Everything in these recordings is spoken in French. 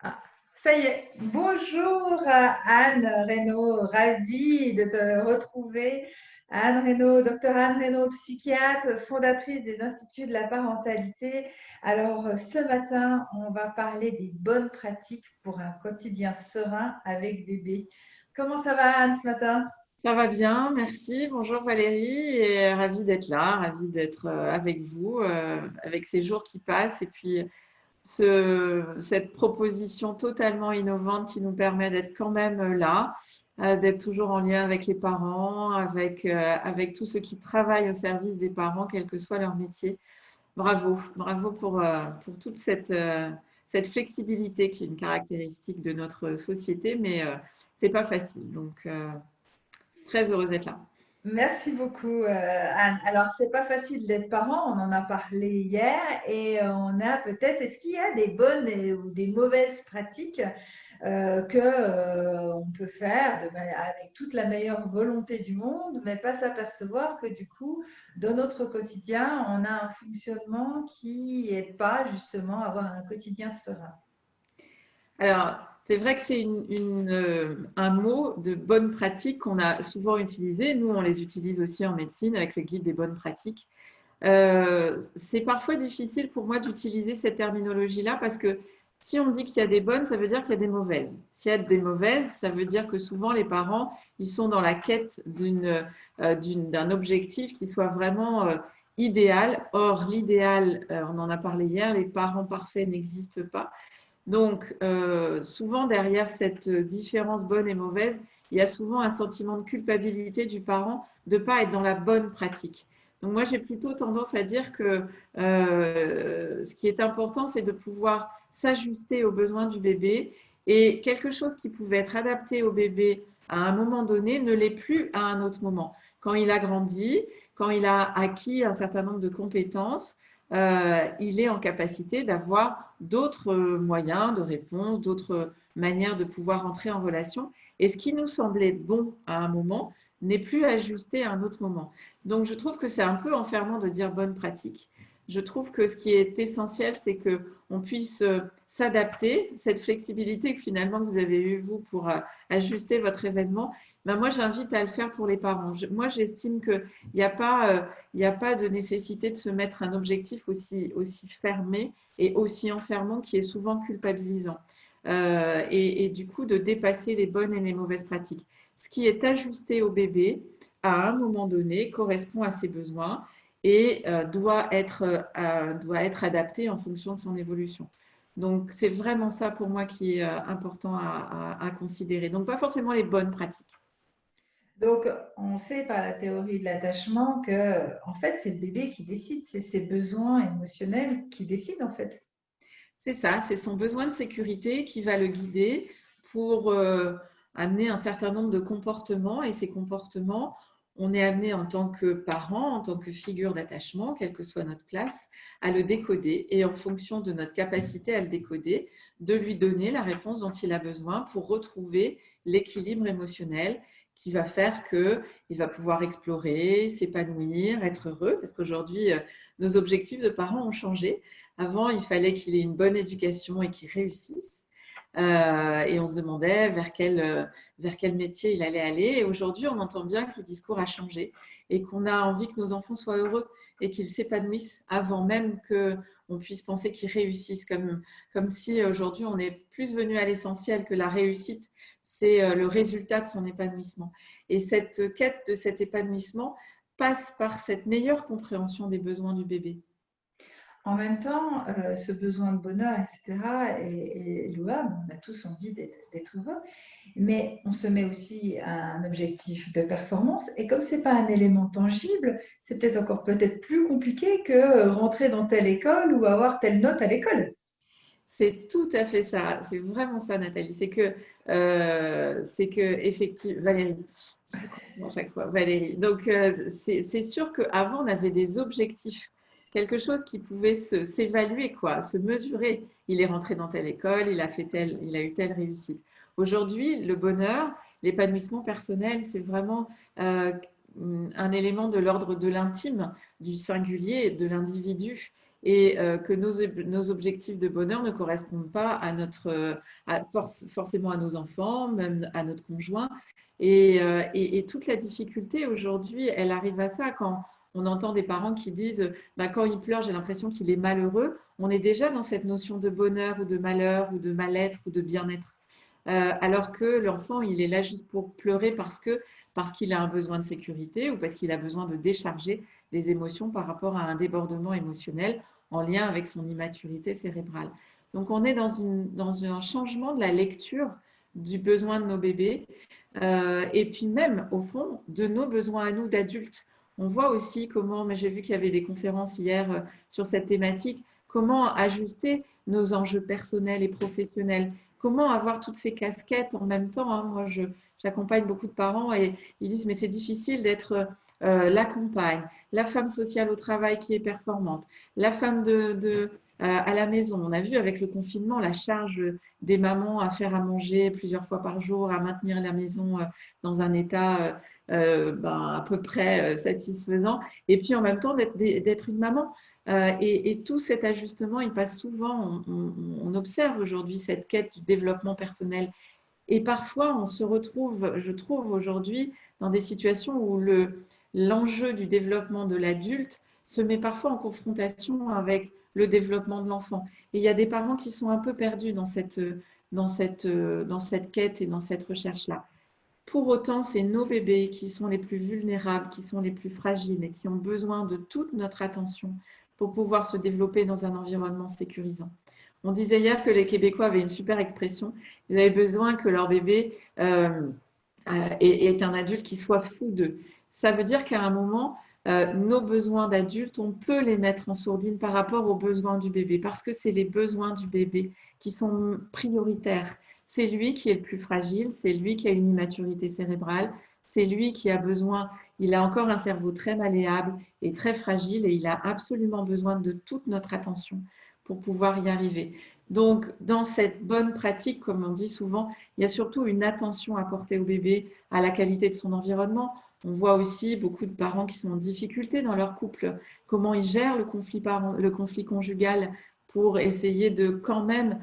Ah, ça y est. Bonjour Anne Reynaud, ravie de te retrouver. Anne Reynaud, docteur Anne Reynaud, psychiatre, fondatrice des Instituts de la parentalité. Alors ce matin, on va parler des bonnes pratiques pour un quotidien serein avec bébé. Comment ça va Anne ce matin? Ça va bien, merci. Bonjour Valérie, et ravie d'être là, ravie d'être avec vous, avec ces jours qui passent, et puis cette proposition totalement innovante qui nous permet d'être quand même là, d'être toujours en lien avec les parents, avec tous ceux qui travaillent au service des parents, quel que soit leur métier. Bravo, bravo pour toute cette flexibilité qui est une caractéristique de notre société, mais c'est pas facile. Donc, très heureuse d'être là. Merci beaucoup, Anne. Alors, c'est pas facile d'être parent, on en a parlé hier, et on a peut-être, est-ce qu'il y a des bonnes ou des mauvaises pratiques que on peut faire avec toute la meilleure volonté du monde, mais pas s'apercevoir que du coup, dans notre quotidien, on a un fonctionnement qui n'est pas justement avoir un quotidien serein. Alors, c'est vrai que c'est un mot de bonne pratique qu'on a souvent utilisé. Nous, on les utilise aussi en médecine avec le guide des bonnes pratiques. C'est parfois difficile pour moi d'utiliser cette terminologie-là parce que si on dit qu'il y a des bonnes, ça veut dire qu'il y a des mauvaises. S'il y a des mauvaises, ça veut dire que souvent les parents, ils sont dans la quête d'un objectif qui soit vraiment idéal. Or, l'idéal, on en a parlé hier, les parents parfaits n'existent pas. Donc, souvent derrière cette différence bonne et mauvaise, il y a souvent un sentiment de culpabilité du parent de ne pas être dans la bonne pratique. Donc, moi, j'ai plutôt tendance à dire que ce qui est important, c'est de pouvoir s'ajuster aux besoins du bébé et quelque chose qui pouvait être adapté au bébé à un moment donné ne l'est plus à un autre moment. Quand il a grandi, quand il a acquis un certain nombre de compétences, il est en capacité d'avoir d'autres moyens de réponse, d'autres manières de pouvoir entrer en relation. Et ce qui nous semblait bon à un moment n'est plus ajusté à un autre moment. Donc, je trouve que c'est un peu enfermant de dire bonne pratique. Je trouve que ce qui est essentiel, c'est qu'on puisse s'adapter, cette flexibilité que finalement vous avez eue, vous, pour ajuster votre événement. Ben moi, j'invite à le faire pour les parents. Moi, j'estime qu'il n'y a pas il n'y a pas de nécessité de se mettre un objectif aussi fermé et aussi enfermant qui est souvent culpabilisant. Et du coup, de dépasser les bonnes et les mauvaises pratiques. Ce qui est ajusté au bébé, à un moment donné, correspond à ses besoins et doit être adapté en fonction de son évolution. Donc, c'est vraiment ça pour moi qui est important à considérer. Donc, pas forcément les bonnes pratiques. Donc, on sait par la théorie de l'attachement que, en fait, c'est le bébé qui décide, c'est ses besoins émotionnels qui décident, en fait. C'est ça, c'est son besoin de sécurité qui va le guider pour amener un certain nombre de comportements. Et ces comportements, on est amené en tant que parent, en tant que figure d'attachement, quelle que soit notre place, à le décoder. Et en fonction de notre capacité à le décoder, de lui donner la réponse dont il a besoin pour retrouver l'équilibre émotionnel qui va faire qu'il va pouvoir explorer, s'épanouir, être heureux. Parce qu'aujourd'hui, nos objectifs de parents ont changé. Avant, il fallait qu'il ait une bonne éducation et qu'il réussisse. Et on se demandait vers quel métier il allait aller. Et aujourd'hui, on entend bien que le discours a changé et qu'on a envie que nos enfants soient heureux et qu'ils s'épanouissent avant même qu'on puisse penser qu'ils réussissent. Comme si aujourd'hui, on est plus venu à l'essentiel que la réussite, c'est le résultat de son épanouissement. Et cette quête de cet épanouissement passe par cette meilleure compréhension des besoins du bébé. En même temps, ce besoin de bonheur, etc., est louable. On a tous envie d'être heureux, mais on se met aussi un objectif de performance. Et comme c'est pas un élément tangible, c'est peut-être encore peut-être plus compliqué que rentrer dans telle école ou avoir telle note à l'école. C'est tout à fait ça, c'est vraiment ça, Nathalie. C'est que effectivement, Valérie, je comprends à chaque fois, Valérie. Donc, c'est sûr qu'avant, on avait des objectifs, quelque chose qui pouvait s'évaluer, quoi, se mesurer. Il est rentré dans telle école, il a eu telle réussite. Aujourd'hui, le bonheur, l'épanouissement personnel, c'est vraiment un élément de l'ordre de l'intime, du singulier, de l'individu. et que nos objectifs de bonheur ne correspondent pas forcément à nos enfants, même à notre conjoint. Et toute la difficulté aujourd'hui, elle arrive à ça quand on entend des parents qui disent bah, quand il pleure, j'ai l'impression qu'il est malheureux. On est déjà dans cette notion de bonheur ou de malheur ou de mal-être ou de bien-être. Alors que l'enfant, il est là juste pour pleurer parce qu'il a un besoin de sécurité ou parce qu'il a besoin de décharger des émotions par rapport à un débordement émotionnel en lien avec son immaturité cérébrale. Donc, on est dans un changement de la lecture du besoin de nos bébés et puis même, au fond, de nos besoins à nous d'adultes. On voit aussi comment, mais j'ai vu qu'il y avait des conférences hier sur cette thématique, comment ajuster nos enjeux personnels et professionnels, comment avoir toutes ces casquettes en même temps. Hein. Moi, j'accompagne beaucoup de parents et ils disent, mais c'est difficile d'être la compagne, la femme sociale au travail qui est performante, la femme à la maison. On a vu avec le confinement la charge des mamans à faire à manger plusieurs fois par jour, à maintenir la maison dans un état à peu près satisfaisant, et puis en même temps d'être une maman. Et tout cet ajustement, il passe souvent, on observe aujourd'hui cette quête du développement personnel. Et parfois, on se retrouve, je trouve aujourd'hui, dans des situations où l'enjeu du développement de l'adulte se met parfois en confrontation avec le développement de l'enfant. Et il y a des parents qui sont un peu perdus dans cette quête et dans cette recherche-là. Pour autant, c'est nos bébés qui sont les plus vulnérables, qui sont les plus fragiles et qui ont besoin de toute notre attention pour pouvoir se développer dans un environnement sécurisant. On disait hier que les Québécois avaient une super expression. Ils avaient besoin que leur bébé ait un adulte qui soit fou d'eux. Ça veut dire qu'à un moment, nos besoins d'adultes, on peut les mettre en sourdine par rapport aux besoins du bébé, parce que c'est les besoins du bébé qui sont prioritaires. C'est lui qui est le plus fragile, c'est lui qui a une immaturité cérébrale, c'est lui qui a besoin, il a encore un cerveau très malléable et très fragile et il a absolument besoin de toute notre attention pour pouvoir y arriver. Donc, dans cette bonne pratique, comme on dit souvent, il y a surtout une attention à porter au bébé, à la qualité de son environnement. On voit aussi beaucoup de parents qui sont en difficulté dans leur couple, comment ils gèrent le conflit conjugal pour essayer de quand même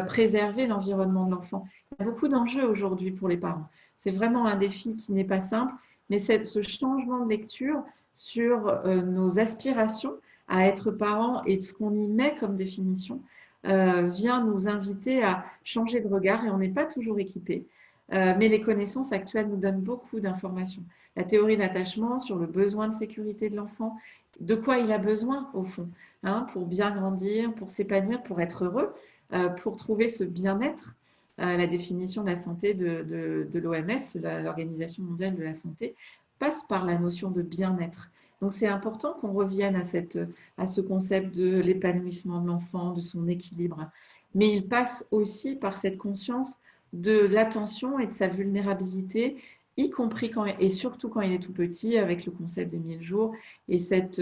préserver l'environnement de l'enfant. Il y a beaucoup d'enjeux aujourd'hui pour les parents. C'est vraiment un défi qui n'est pas simple, mais ce changement de lecture sur nos aspirations à être parents et ce qu'on y met comme définition vient nous inviter à changer de regard et on n'est pas toujours équipé. Mais les connaissances actuelles nous donnent beaucoup d'informations. La théorie d'attachement sur le besoin de sécurité de l'enfant, de quoi il a besoin au fond, hein, pour bien grandir, pour s'épanouir, pour être heureux, pour trouver ce bien-être. La définition de la santé de l'OMS, l'Organisation mondiale de la santé, passe par la notion de bien-être. Donc, c'est important qu'on revienne à ce concept de l'épanouissement de l'enfant, de son équilibre. Mais il passe aussi par cette conscience de l'attention et de sa vulnérabilité, y compris et surtout quand il est tout petit, avec le concept des 1000 jours et cette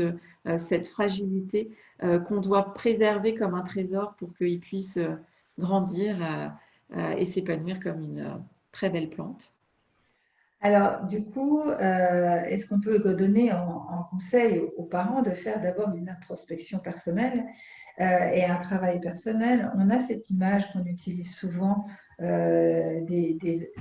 fragilité qu'on doit préserver comme un trésor pour qu'il puisse grandir et s'épanouir comme une très belle plante. Alors, du coup, est-ce qu'on peut donner en conseil aux parents de faire d'abord une introspection personnelle et un travail personnel? On a cette image qu'on utilise souvent des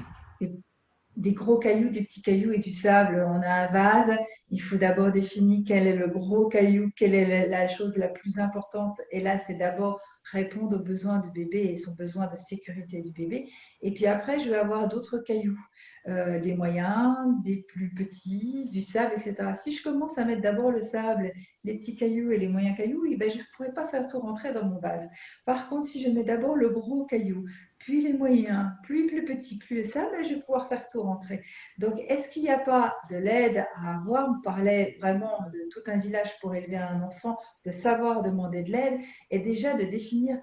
gros cailloux, des petits cailloux et du sable. On a un vase, il faut d'abord définir quel est le gros caillou, quelle est la chose la plus importante. Et là, c'est d'abord répondre aux besoins du bébé et son besoin de sécurité du bébé. Et puis après, je vais avoir d'autres cailloux, des moyens, des plus petits, du sable, etc. Si je commence à mettre d'abord le sable, les petits cailloux et les moyens cailloux, eh ben, je ne pourrai pas faire tout rentrer dans mon vase. Par contre, si je mets d'abord le gros caillou, puis les moyens, puis le plus petit, puis le sable, je vais pouvoir faire tout rentrer. Donc, est-ce qu'il n'y a pas de l'aide à avoir? On parlait vraiment de tout un village pour élever un enfant, de savoir demander de l'aide et déjà de définir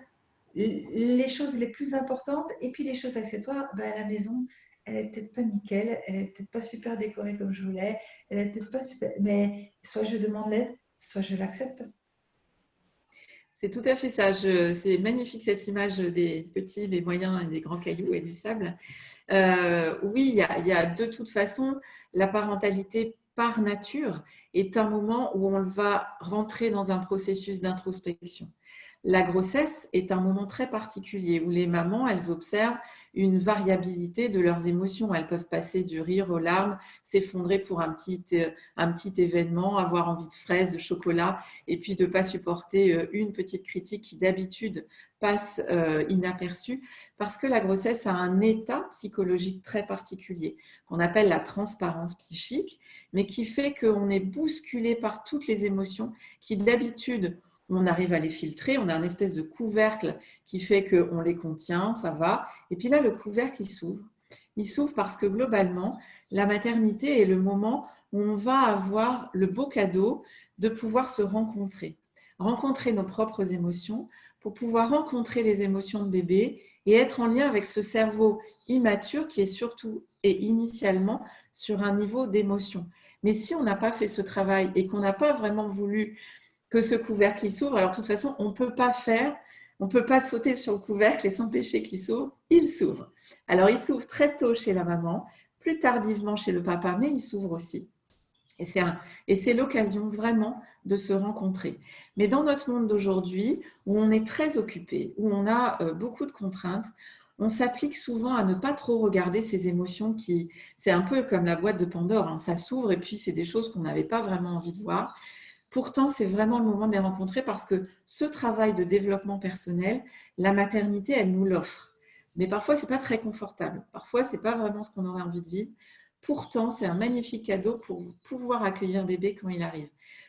les choses les plus importantes et puis les choses accessoires. Ben, à la maison, elle n'est peut-être pas nickel, elle n'est peut-être pas super décorée comme je voulais, elle n'est peut-être pas super, mais soit je demande l'aide, soit je l'accepte. C'est tout à fait ça. C'est magnifique cette image des petits, des moyens et des grands cailloux et du sable. Oui, il y a de toute façon, la parentalité par nature, est un moment où on va rentrer dans un processus d'introspection. La grossesse est un moment très particulier où les mamans, elles observent une variabilité de leurs émotions. Elles peuvent passer du rire aux larmes, s'effondrer pour un petit événement, avoir envie de fraises, de chocolat, et puis de ne pas supporter une petite critique qui d'habitude passe inaperçue, parce que la grossesse a un état psychologique très particulier, qu'on appelle la transparence psychique, mais qui fait qu'on est bousculé par toutes les émotions qui d'habitude on arrive à les filtrer, on a un espèce de couvercle qui fait qu'on les contient, ça va. Et puis là, le couvercle, il s'ouvre. Il s'ouvre parce que globalement, la maternité est le moment où on va avoir le beau cadeau de pouvoir se rencontrer. Rencontrer nos propres émotions pour pouvoir rencontrer les émotions de bébé et être en lien avec ce cerveau immature qui est surtout et initialement sur un niveau d'émotion. Mais si on n'a pas fait ce travail et qu'on n'a pas vraiment voulu que ce couvercle s'ouvre. Alors, de toute façon, on ne peut pas sauter sur le couvercle et s'empêcher qu'il s'ouvre. Il s'ouvre. Alors, il s'ouvre très tôt chez la maman, plus tardivement chez le papa, mais il s'ouvre aussi. Et c'est l'occasion vraiment de se rencontrer. Mais dans notre monde d'aujourd'hui, où on est très occupé, où on a beaucoup de contraintes, on s'applique souvent à ne pas trop regarder ces émotions c'est un peu comme la boîte de Pandore, hein. Ça s'ouvre et puis c'est des choses qu'on n'avait pas vraiment envie de voir. Pourtant, c'est vraiment le moment de les rencontrer parce que ce travail de développement personnel, la maternité, elle nous l'offre. Mais parfois, ce n'est pas très confortable. Parfois, ce n'est pas vraiment ce qu'on aurait envie de vivre. Pourtant, c'est un magnifique cadeau pour pouvoir accueillir bébé quand il arrive.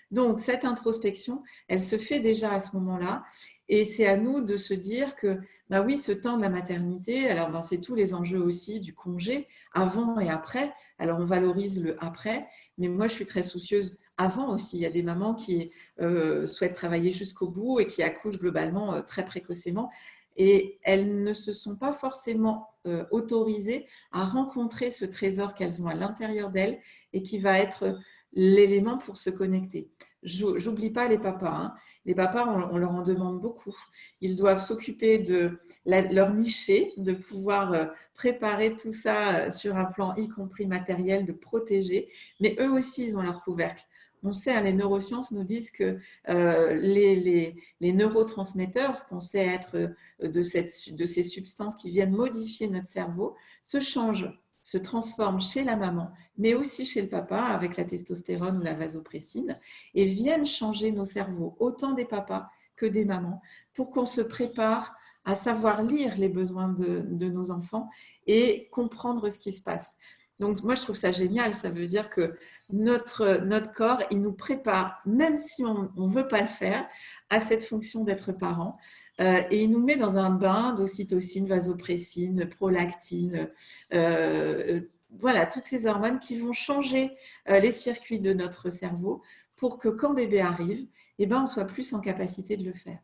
Donc, cette introspection, elle se fait déjà à ce moment-là. Et c'est à nous de se dire que, bah oui, ce temps de la maternité, alors ben, c'est tous les enjeux aussi du congé, avant et après. Alors, on valorise le après, mais moi, je suis très soucieuse avant aussi. Il y a des mamans qui souhaitent travailler jusqu'au bout et qui accouchent globalement très précocement. Et elles ne se sont pas forcément autorisées à rencontrer ce trésor qu'elles ont à l'intérieur d'elles et qui va être l'élément pour se connecter. J'oublie pas les papas. Hein. Les papas, on leur en demande beaucoup. Ils doivent s'occuper de leur nicher, de pouvoir préparer tout ça sur un plan y compris matériel, de protéger. Mais eux aussi, ils ont leur couvercle. On sait, hein, les neurosciences nous disent que les neurotransmetteurs, ce qu'on sait être de ces substances qui viennent modifier notre cerveau, se changent, se transforment chez la maman, mais aussi chez le papa avec la testostérone ou la vasopressine, et viennent changer nos cerveaux, autant des papas que des mamans, pour qu'on se prépare à savoir lire les besoins de nos enfants et comprendre ce qui se passe. Donc, moi, je trouve ça génial. Ça veut dire que notre corps, il nous prépare, même si on ne veut pas le faire, à cette fonction d'être parent. Et il nous met dans un bain d'ocytocine, vasopressine, prolactine, voilà, toutes ces hormones qui vont changer les circuits de notre cerveau pour que quand bébé arrive, eh ben, on soit plus en capacité de le faire.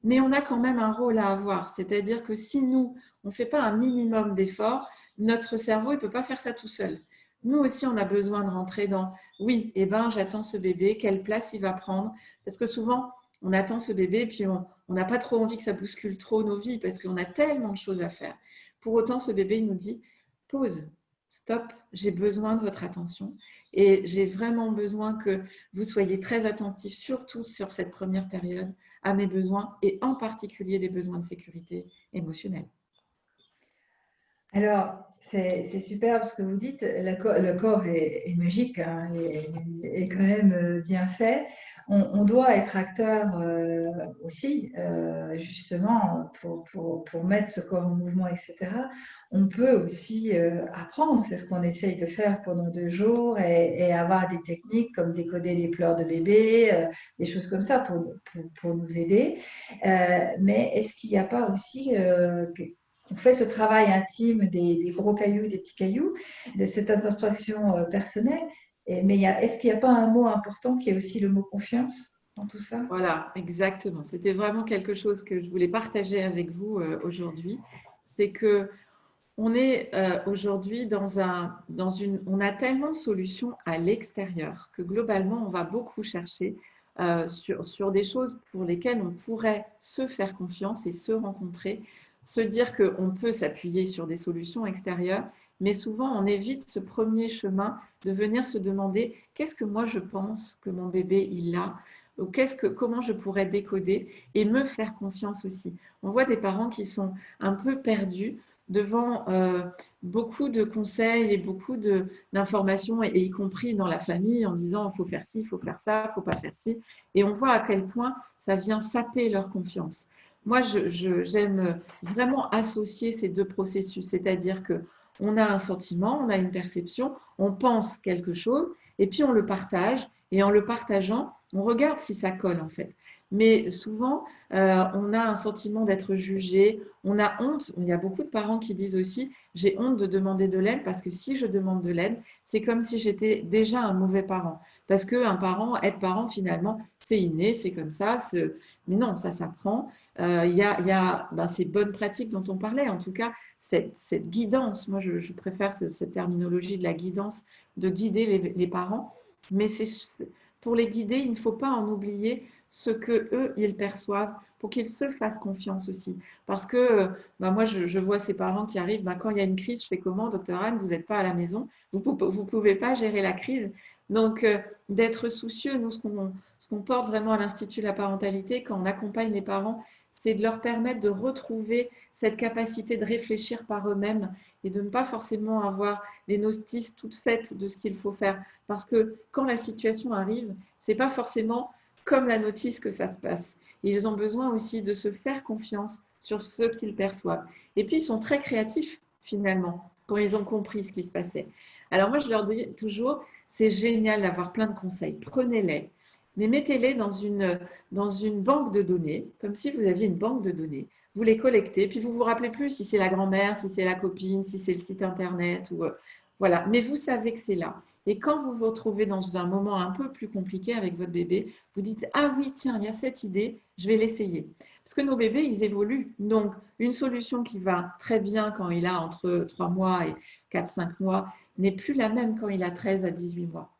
Mais on a quand même un rôle à avoir. C'est-à-dire que si nous, on ne fait pas un minimum d'efforts, notre cerveau, il ne peut pas faire ça tout seul. Nous aussi, on a besoin de rentrer dans « oui, eh ben, j'attends ce bébé, quelle place il va prendre ?» Parce que souvent, on attend ce bébé et puis on n'a pas trop envie que ça bouscule trop nos vies parce qu'on a tellement de choses à faire. Pour autant, ce bébé, il nous dit « pause, stop, j'ai besoin de votre attention et j'ai vraiment besoin que vous soyez très attentifs, surtout sur cette première période, à mes besoins et en particulier des besoins de sécurité émotionnelle. » Alors, c'est super ce que vous dites. Le corps est magique, hein, est quand même bien fait. On doit être acteur aussi, justement, pour mettre ce corps en mouvement, etc. On peut aussi apprendre, c'est ce qu'on essaye de faire pendant 2 jours, et avoir des techniques comme décoder les pleurs de bébé, des choses comme ça pour nous aider. Mais est-ce qu'il n'y a pas aussi on fait ce travail intime des gros cailloux, des petits cailloux, de cette introspection personnelle. Mais est-ce qu'il n'y a pas un mot important qui est aussi le mot confiance dans tout ça? Voilà, exactement. C'était vraiment quelque chose que je voulais partager avec vous aujourd'hui. C'est que on est aujourd'hui on a tellement de solutions à l'extérieur que globalement, on va beaucoup chercher sur des choses pour lesquelles on pourrait se faire confiance et se rencontrer se dire qu'on peut s'appuyer sur des solutions extérieures, mais souvent on évite ce premier chemin de venir se demander qu'est-ce que moi je pense que mon bébé il a, ou comment je pourrais décoder et me faire confiance aussi. On voit des parents qui sont un peu perdus devant beaucoup de conseils et beaucoup d'informations, et y compris dans la famille, en disant il faut faire ci, il faut faire ça, il ne faut pas faire ci. Et on voit à quel point ça vient saper leur confiance. Moi, j'aime vraiment associer ces deux processus, c'est-à-dire que on a un sentiment, on a une perception, on pense quelque chose, et puis on le partage, et en le partageant, on regarde si ça colle en fait. Mais souvent, on a un sentiment d'être jugé, on a honte. Il y a beaucoup de parents qui disent aussi, j'ai honte de demander de l'aide parce que si je demande de l'aide, c'est comme si j'étais déjà un mauvais parent. Parce qu'un parent, être parent finalement, c'est inné, c'est comme ça. Mais non, ça s'apprend. Il y a ces bonnes pratiques dont on parlait, en tout cas, cette guidance. Moi, je préfère cette terminologie de la guidance, de guider les parents. Mais pour les guider, il ne faut pas en oublier ce que eux ils perçoivent pour qu'ils se fassent confiance aussi. Parce que moi, je vois ces parents qui arrivent, quand il y a une crise, je fais comment, docteur Anne, vous n'êtes pas à la maison, vous ne pouvez pas gérer la crise. Donc, d'être soucieux, nous, ce qu'on porte vraiment à l'Institut de la parentalité, quand on accompagne les parents, c'est de leur permettre de retrouver cette capacité de réfléchir par eux-mêmes et de ne pas forcément avoir des notices toutes faites de ce qu'il faut faire. Parce que quand la situation arrive, ce n'est pas forcément comme la notice que ça se passe. Ils ont besoin aussi de se faire confiance sur ce qu'ils perçoivent. Et puis, ils sont très créatifs, finalement, quand ils ont compris ce qui se passait. Alors moi, je leur dis toujours, c'est génial d'avoir plein de conseils. Prenez-les, mais mettez-les dans une banque de données, comme si vous aviez une banque de données. Vous les collectez, puis vous vous rappelez plus si c'est la grand-mère, si c'est la copine, si c'est le site internet, ou voilà. Mais vous savez que c'est là. Et quand vous vous retrouvez dans un moment un peu plus compliqué avec votre bébé, vous dites, ah oui, tiens, il y a cette idée, je vais l'essayer. Parce que nos bébés, ils évoluent. Donc, une solution qui va très bien quand il a entre 3 mois et 4-5 mois n'est plus la même quand il a 13 à 18 mois.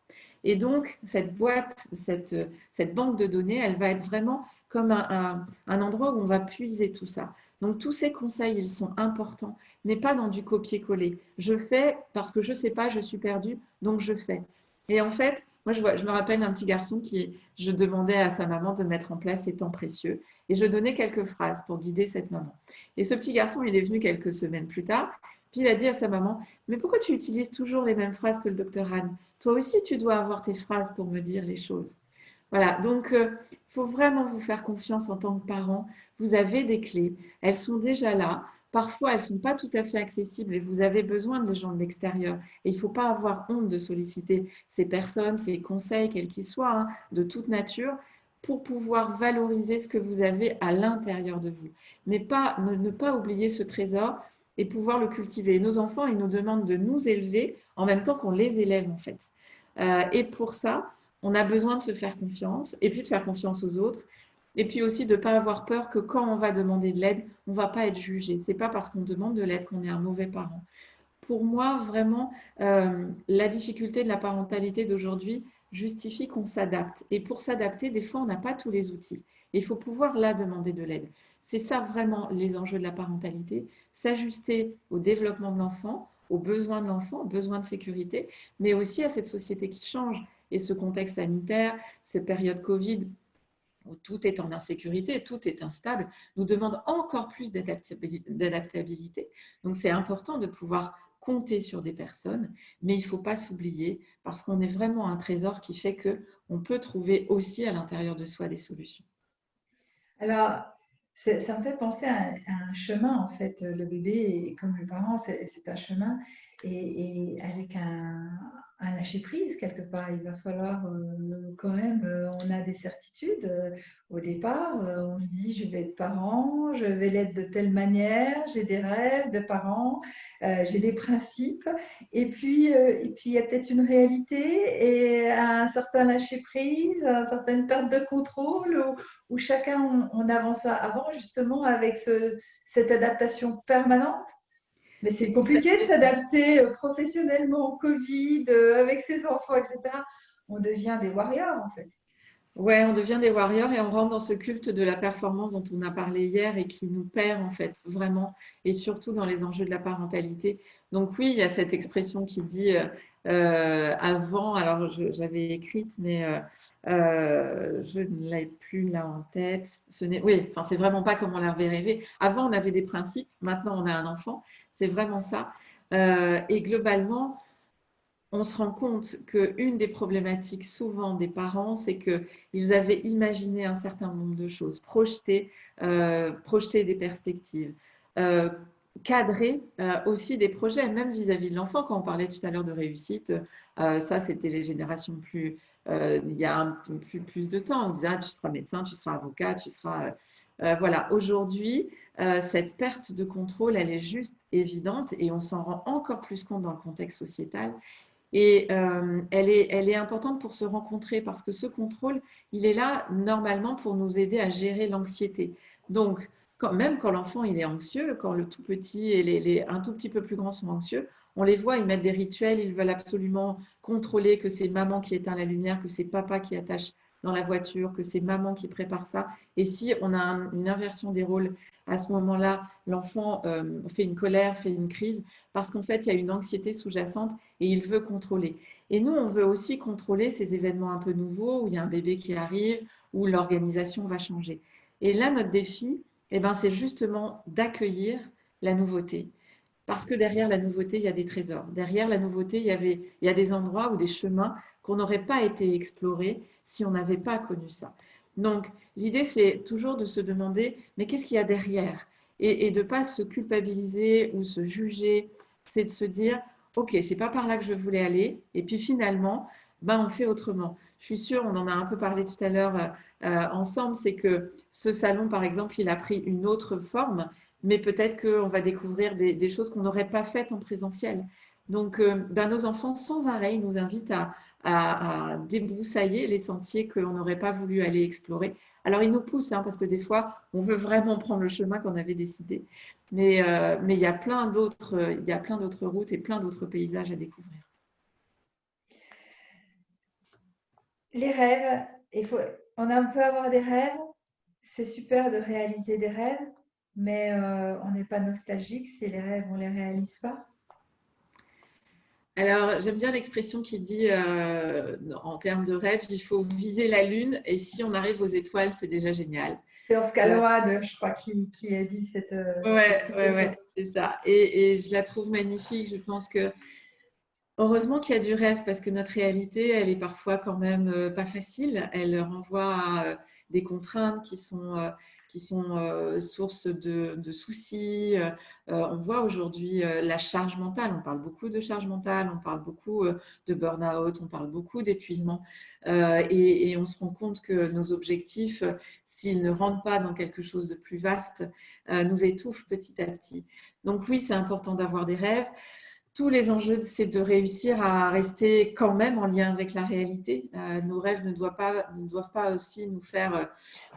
Et donc, cette boîte, cette banque de données, elle va être vraiment comme un endroit où on va puiser tout ça. Donc, tous ces conseils, ils sont importants, mais pas dans du copier-coller. Je fais parce que je ne sais pas, je suis perdue, donc je fais. Et en fait, moi, je me rappelle d'un petit garçon je demandais à sa maman de mettre en place ces temps précieux. Et je donnais quelques phrases pour guider cette maman. Et ce petit garçon, il est venu quelques semaines plus tard. Puis il a dit à sa maman, mais pourquoi tu utilises toujours les mêmes phrases que le docteur Anne? Toi aussi, tu dois avoir tes phrases pour me dire les choses. Voilà, donc il faut vraiment vous faire confiance en tant que parent. Vous avez des clés, elles sont déjà là. Parfois, elles ne sont pas tout à fait accessibles et vous avez besoin de gens de l'extérieur. Et il ne faut pas avoir honte de solliciter ces personnes, ces conseils, quels qu'ils soient, hein, de toute nature, pour pouvoir valoriser ce que vous avez à l'intérieur de vous. Mais ne pas oublier ce trésor et pouvoir le cultiver. Nos enfants, ils nous demandent de nous élever en même temps qu'on les élève, en fait. Et pour ça, on a besoin de se faire confiance et puis de faire confiance aux autres. Et puis aussi de ne pas avoir peur que quand on va demander de l'aide, on ne va pas être jugé. Ce n'est pas parce qu'on demande de l'aide qu'on est un mauvais parent. Pour moi, vraiment, la difficulté de la parentalité d'aujourd'hui justifie qu'on s'adapte. Et pour s'adapter, des fois, on n'a pas tous les outils. Et il faut pouvoir là demander de l'aide. C'est ça vraiment les enjeux de la parentalité, s'ajuster au développement de l'enfant, aux besoins de l'enfant, aux besoins de sécurité, mais aussi à cette société qui change. Et ce contexte sanitaire, ces périodes Covid, où tout est en insécurité, tout est instable, nous demande encore plus d'adaptabilité. Donc c'est important de pouvoir compter sur des personnes, mais il ne faut pas s'oublier parce qu'on est vraiment un trésor qui fait qu'on peut trouver aussi à l'intérieur de soi des solutions. Alors, ça me fait penser à un chemin, en fait. Le bébé, comme le parent, c'est un chemin et avec un lâcher-prise quelque part. Il va falloir quand même, on a des certitudes au départ. On se dit, je vais être parent, je vais l'être de telle manière, j'ai des rêves de parent, j'ai des principes. Et puis, il y a peut-être une réalité et un certain lâcher-prise, une certaine perte de contrôle où chacun on avance avant justement avec cette adaptation permanente. Mais c'est C'est tout à compliqué de fait ça. s'adapter professionnellement au Covid, avec ses enfants, etc. On devient des warriors en fait. Ouais, on devient des warriors et on rentre dans ce culte de la performance dont on a parlé hier et qui nous perd en fait vraiment, et surtout dans les enjeux de la parentalité. Donc oui, il y a cette expression qui dit avant, alors j'avais écrite, mais je ne l'ai plus là en tête. Oui, enfin c'est vraiment pas comme on l'avait rêvé. Avant, on avait des principes, maintenant on a un enfant. C'est vraiment ça. Et globalement, on se rend compte qu'une des problématiques souvent des parents, c'est qu'ils avaient imaginé un certain nombre de choses, projeté des perspectives, euh, cadré aussi des projets, même vis-à-vis de l'enfant. Quand on parlait tout à l'heure de réussite, ça c'était les générations il y a un peu plus de temps. On disait, ah, tu seras médecin, tu seras avocat, tu seras... voilà, aujourd'hui, cette perte de contrôle, elle est juste évidente et on s'en rend encore plus compte dans le contexte sociétal. Et elle est importante pour se rencontrer parce que ce contrôle, il est là normalement pour nous aider à gérer l'anxiété. Donc, même quand l'enfant il est anxieux, quand le tout petit et un tout petit peu plus grand sont anxieux, on les voit, ils mettent des rituels, ils veulent absolument contrôler que c'est maman qui éteint la lumière, que c'est papa qui attache dans la voiture, que c'est maman qui prépare ça. Et si on a une inversion des rôles, à ce moment-là, l'enfant fait une colère, fait une crise, parce qu'en fait, il y a une anxiété sous-jacente et il veut contrôler. Et nous, on veut aussi contrôler ces événements un peu nouveaux où il y a un bébé qui arrive, où l'organisation va changer. Et là, notre défi, eh ben, c'est justement d'accueillir la nouveauté. Parce que derrière la nouveauté, il y a des trésors. Derrière la nouveauté, il y a des endroits ou des chemins qu'on n'aurait pas été explorés si on n'avait pas connu ça. Donc, l'idée, c'est toujours de se demander, mais qu'est-ce qu'il y a derrière? Et de ne pas se culpabiliser ou se juger. C'est de se dire, OK, c'est pas par là que je voulais aller. Et puis finalement, ben, on fait autrement. Je suis sûre, on en a un peu parlé tout à l'heure ensemble, c'est que ce salon, par exemple, il a pris une autre forme, mais peut-être qu'on va découvrir des choses qu'on n'aurait pas faites en présentiel. Donc, ben, nos enfants, sans arrêt, ils nous invitent à débroussailler les sentiers qu'on n'aurait pas voulu aller explorer. Alors, ils nous poussent, hein, parce que des fois, on veut vraiment prendre le chemin qu'on avait décidé. Mais il y a plein d'autres routes et plein d'autres paysages à découvrir. Les rêves, on peut avoir des rêves. C'est super de réaliser des rêves, mais on n'est pas nostalgique si les rêves, on ne les réalise pas. Alors, j'aime bien l'expression qui dit, en termes de rêve, il faut viser la lune et si on arrive aux étoiles, c'est déjà génial. C'est Oscar Wilde, je crois, qui a dit cette citation. Ouais, c'est ça. Et je la trouve magnifique. Je pense que heureusement qu'il y a du rêve parce que notre réalité, elle est parfois quand même pas facile. Elle renvoie à des contraintes qui sont source de soucis. On voit aujourd'hui la charge mentale. On parle beaucoup de charge mentale, on parle beaucoup de burn-out, on parle beaucoup d'épuisement. Et on se rend compte que nos objectifs, s'ils ne rentrent pas dans quelque chose de plus vaste, nous étouffent petit à petit. Donc oui, c'est important d'avoir des rêves. Tous les enjeux, c'est de réussir à rester quand même en lien avec la réalité. Nos rêves ne doivent pas aussi nous faire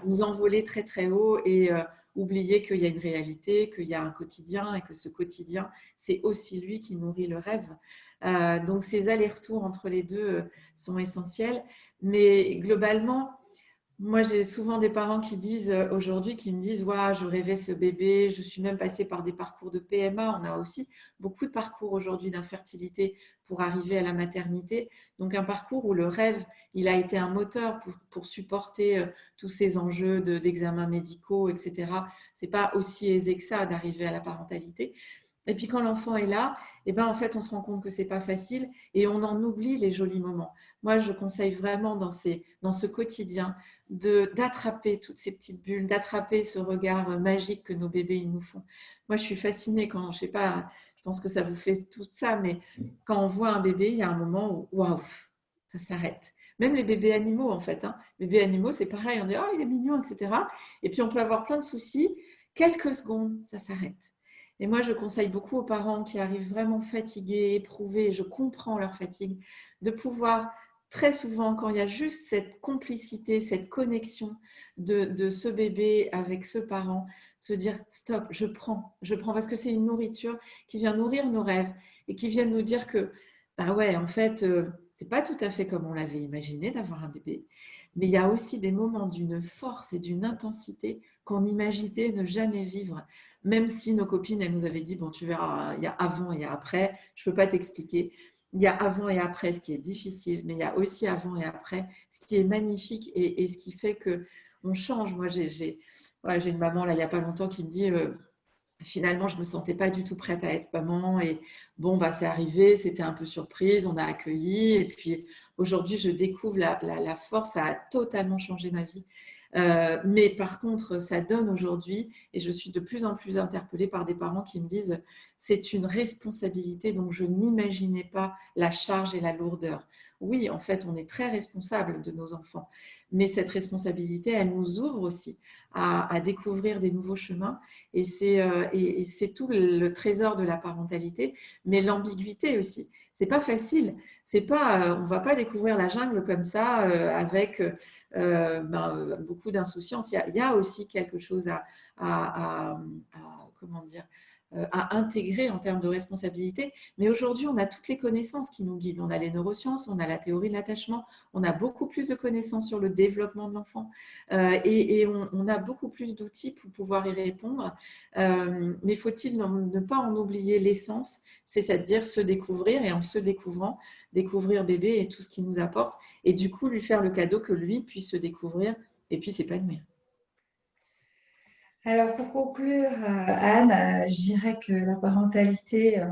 nous envoler très très haut et oublier qu'il y a une réalité, qu'il y a un quotidien et que ce quotidien, c'est aussi lui qui nourrit le rêve. Donc ces allers-retours entre les deux sont essentiels. Mais globalement, moi, j'ai souvent des parents qui disent aujourd'hui, qui me disent, ouais, je rêvais ce bébé, je suis même passée par des parcours de PMA. On a aussi beaucoup de parcours aujourd'hui d'infertilité pour arriver à la maternité. Donc, un parcours où le rêve, il a été un moteur pour supporter tous ces enjeux d'examens médicaux, etc. C'est pas aussi aisé que ça d'arriver à la parentalité. Et puis quand l'enfant est là, eh ben, en fait, on se rend compte que c'est pas facile et on en oublie les jolis moments. Moi, je conseille vraiment dans ce quotidien d'attraper toutes ces petites bulles, d'attraper ce regard magique que nos bébés ils nous font. Moi, je suis fascinée quand, je sais pas, je pense que ça vous fait tout ça, mais quand on voit un bébé, il y a un moment où, waouh, ça s'arrête. Même les bébés animaux, en fait. Hein. Les bébés animaux, c'est pareil, on dit, oh, il est mignon, etc. Et puis, on peut avoir plein de soucis. Quelques secondes, ça s'arrête. Et moi, je conseille beaucoup aux parents qui arrivent vraiment fatigués, éprouvés, je comprends leur fatigue, de pouvoir très souvent, quand il y a juste cette complicité, cette connexion de ce bébé avec ce parent, se dire stop, je prends parce que c'est une nourriture qui vient nourrir nos rêves et qui vient nous dire que, bah ouais, en fait, c'est pas tout à fait comme on l'avait imaginé d'avoir un bébé, mais il y a aussi des moments d'une force et d'une intensité qu'on imaginait ne jamais vivre. Même si nos copines, elles nous avaient dit, bon, tu verras, il y a avant et il y a après, je ne peux pas t'expliquer. Il y a avant et après, ce qui est difficile, mais il y a aussi avant et après, ce qui est magnifique et ce qui fait qu'on change. Moi, j'ai une maman, là, il n'y a pas longtemps, qui me dit, finalement, je ne me sentais pas du tout prête à être maman. Et bon, bah, c'est arrivé, c'était un peu surprise, on a accueilli. Et puis aujourd'hui, je découvre la force, ça a totalement changé ma vie. Mais par contre, ça donne aujourd'hui, et je suis de plus en plus interpellée par des parents qui me disent c'est une responsabilité, donc je n'imaginais pas la charge et la lourdeur. Oui, en fait, on est très responsable de nos enfants, mais cette responsabilité, elle nous ouvre aussi à découvrir des nouveaux chemins, et c'est tout le trésor de la parentalité, mais l'ambiguïté aussi. C'est pas facile. C'est pas, on va pas découvrir la jungle comme ça avec beaucoup d'insouciance. Il y a aussi quelque chose comment dire, à intégrer en termes de responsabilité. Mais aujourd'hui, on a toutes les connaissances qui nous guident. On a les neurosciences, on a la théorie de l'attachement, on a beaucoup plus de connaissances sur le développement de l'enfant et on a beaucoup plus d'outils pour pouvoir y répondre. Mais faut-il ne pas en oublier l'essence, c'est-à-dire se découvrir et en se découvrant, découvrir bébé et tout ce qu'il nous apporte et du coup lui faire le cadeau que lui puisse se découvrir et puis s'épanouir. Alors, pour conclure, Anne, je dirais que la parentalité,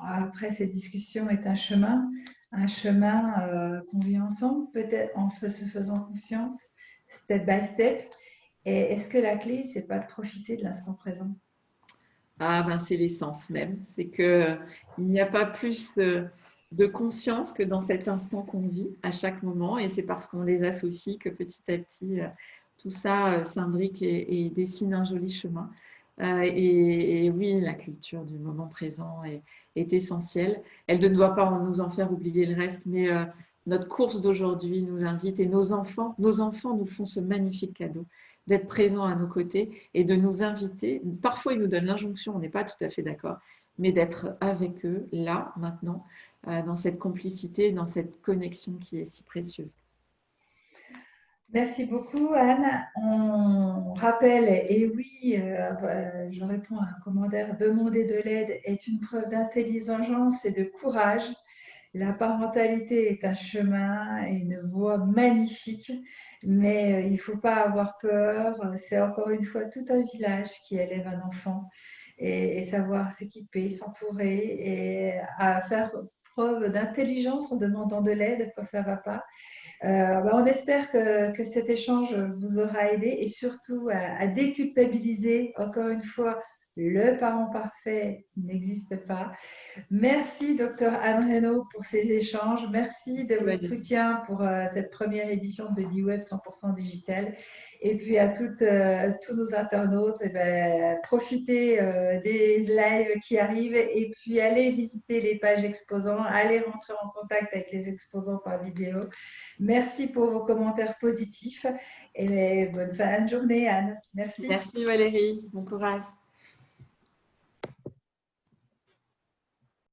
après cette discussion, est un chemin qu'on vit ensemble, peut-être en se faisant confiance, step by step. Et est-ce que la clé, c'est pas de profiter de l'instant présent? Ah ben c'est l'essence même, c'est que il n'y a pas plus de conscience que dans cet instant qu'on vit à chaque moment et c'est parce qu'on les associe que petit à petit tout ça s'imbrique et dessine un joli chemin. Et oui, la culture du moment présent est essentielle. Elle ne doit pas nous en faire oublier le reste, mais notre course d'aujourd'hui nous invite et nos enfants nous font ce magnifique cadeau d'être présents à nos côtés et de nous inviter. Parfois, ils nous donnent l'injonction, on n'est pas tout à fait d'accord, mais d'être avec eux, là, maintenant, dans cette complicité, dans cette connexion qui est si précieuse. Merci beaucoup, Anne. On rappelle, et oui, je réponds à un commentaire, demander de l'aide est une preuve d'intelligence et de courage. La parentalité est un chemin et une voie magnifique, mais il ne faut pas avoir peur. C'est encore une fois tout un village qui élève un enfant et savoir s'équiper, s'entourer et à faire preuve d'intelligence en demandant de l'aide quand ça ne va pas. On espère que cet échange vous aura aidé et surtout à déculpabiliser, encore une fois, le parent parfait n'existe pas. Merci, docteur Anne Reynaud, pour ces échanges. Merci de Merci votre Valérie. soutien pour cette première édition de BeWeb 100% digital. Et puis à tous nos internautes, eh ben, profitez des lives qui arrivent et puis allez visiter les pages exposants, allez rentrer en contact avec les exposants par vidéo. Merci pour vos commentaires positifs et bonne fin de journée, Anne. Merci. Merci Valérie, bon courage.